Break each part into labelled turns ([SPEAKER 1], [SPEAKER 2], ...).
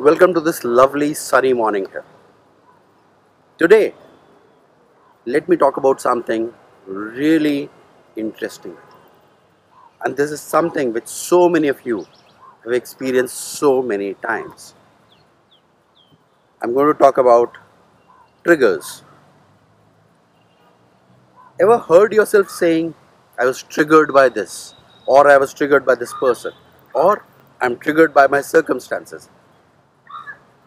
[SPEAKER 1] Welcome to this lovely sunny morning here. Today, let me talk about something really interesting. And this is something which so many of you have experienced so many times. I'm going to talk about triggers. Ever heard yourself saying, I was triggered by this, or I was triggered by this person, or I'm triggered by my circumstances?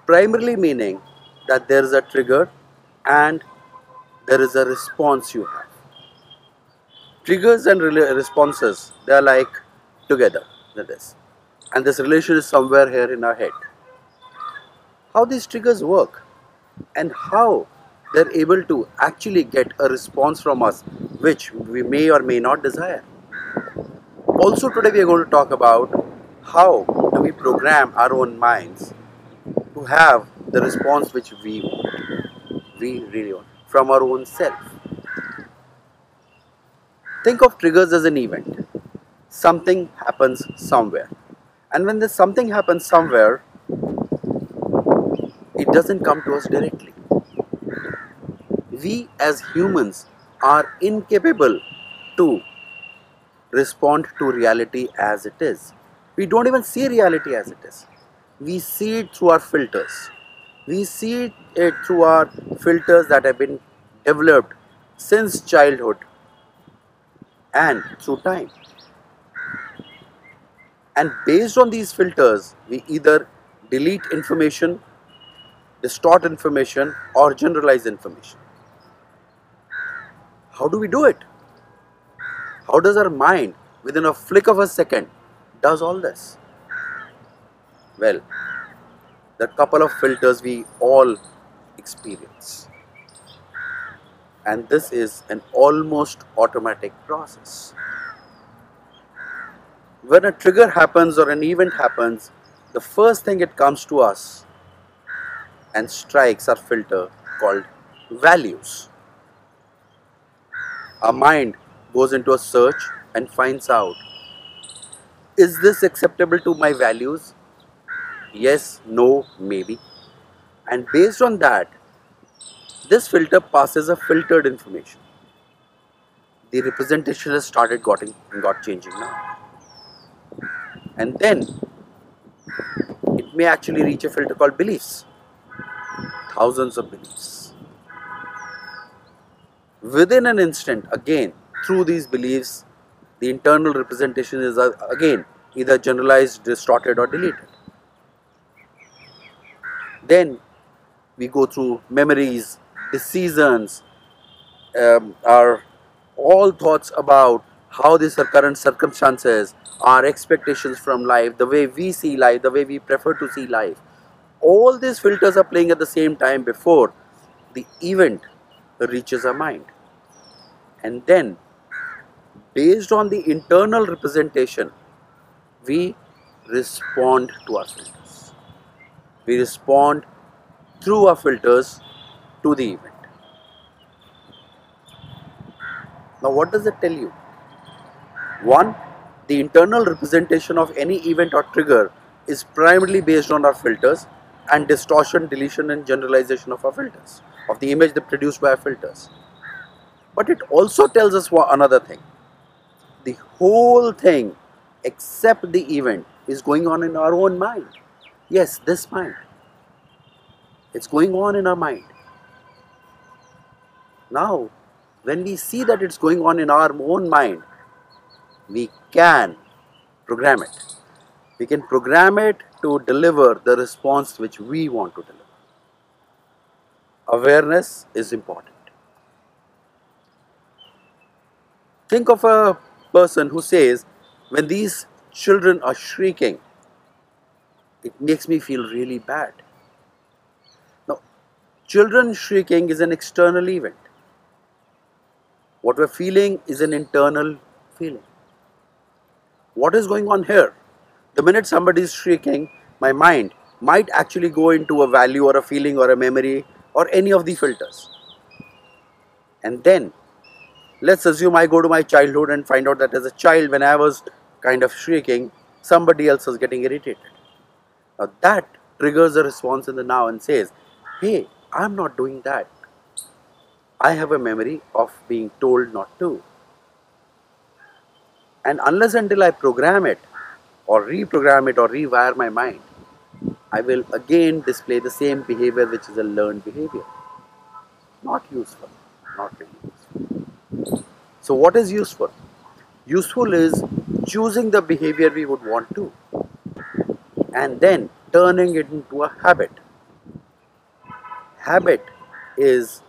[SPEAKER 1] Primarily meaning that there is a trigger and there is a response you have. Triggers and responses, they are like together, that is. And this relation is somewhere here in our head. How these triggers work and how they're able to actually get a response from us which we may or may not desire. Also today we are going to talk about how do we program our own minds to have the response which we want, we really want, from our own self. Think of triggers as an event. Something happens somewhere. And when this something happens somewhere, it doesn't come to us directly. We as humans are incapable to respond to reality as it is. We don't even see reality as it is. We see it through our filters. We see it through our filters that have been developed since childhood and through time. And based on these filters, we either delete information, distort information, or generalize information. How do we do it? How does our mind, within a flick of a second, does all this? Well, there are a couple of filters we all experience. And this is an almost automatic process. When a trigger happens or an event happens, the first thing it comes to us and strikes our filter called values. Our mind goes into a search and finds out, is this acceptable to my values? Yes, no, maybe. And based on that, this filter passes a filtered information. The representation has started got changing now. And then it may actually reach a filter called beliefs. Thousands of beliefs. Within an instant, again, through these beliefs, the internal representation is again either generalized, distorted, or deleted. Then we go through memories, decisions, our all thoughts about how these are current circumstances, our expectations from life, the way we see life, the way we prefer to see life. All these filters are playing at the same time before the event reaches our mind. And then, based on the internal representation, we respond to our filters. We respond through our filters to the event. Now, what does it tell you? One, the internal representation of any event or trigger is primarily based on our filters and distortion, deletion, and generalization of our filters, of the image that produced by our filters. But it also tells us another thing. The whole thing, except the event, is going on in our own mind. Yes, this mind. It's going on in our mind. Now, when we see that it's going on in our own mind, we can program it. We can program it to deliver the response which we want to deliver. Awareness is important. Think of a person who says, when these children are shrieking, it makes me feel really bad. Now, children shrieking is an external event. What we're feeling is an internal feeling. What is going on here? The minute somebody is shrieking, my mind might actually go into a value or a feeling or a memory or any of the filters. And then, let's assume I go to my childhood and find out that as a child, when I was kind of shrieking, somebody else was getting irritated. Now that triggers a response in the now and says, hey, I'm not doing that. I have a memory of being told not to. And unless until I program it or reprogram it or rewire my mind, I will again display the same behavior, which is a learned behavior. Not useful. Not really useful. So what is useful? Useful is choosing the behavior we would want to and then turning it into a habit. Habit is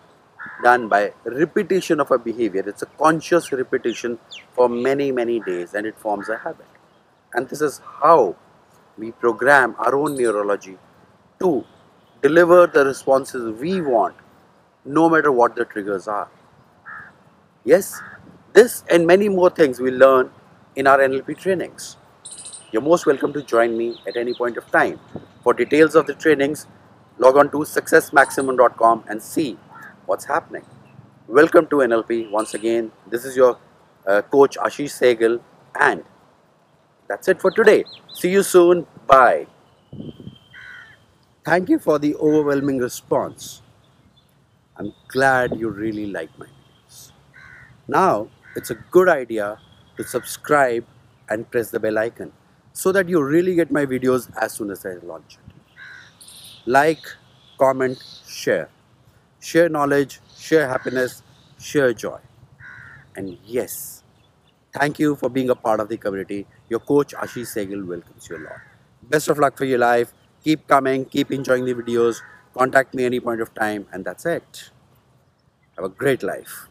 [SPEAKER 1] done by repetition of a behavior. It's a conscious repetition for many, many days, and it forms a habit. And this is how we program our own neurology to deliver the responses we want, no matter what the triggers are. Yes, this and many more things we learn in our NLP trainings. You're most welcome to join me at any point of time. For details of the trainings, log on to successmaximum.com and see what's happening. Welcome to NLP once again. This is your coach Ashish Sehgal, and that's it for today. See you soon. Bye. Thank you for the overwhelming response. I'm glad you really like my videos. Now it's a good idea to subscribe and press the bell icon so that you really get my videos as soon as I launch it. Like, comment, share. Share knowledge, share happiness, share joy. And yes, thank you for being a part of the community. Your coach Ashish Sehgal welcomes you a lot. Best of luck for your life. Keep coming, keep enjoying the videos. Contact me any point of time, and that's it. Have a great life.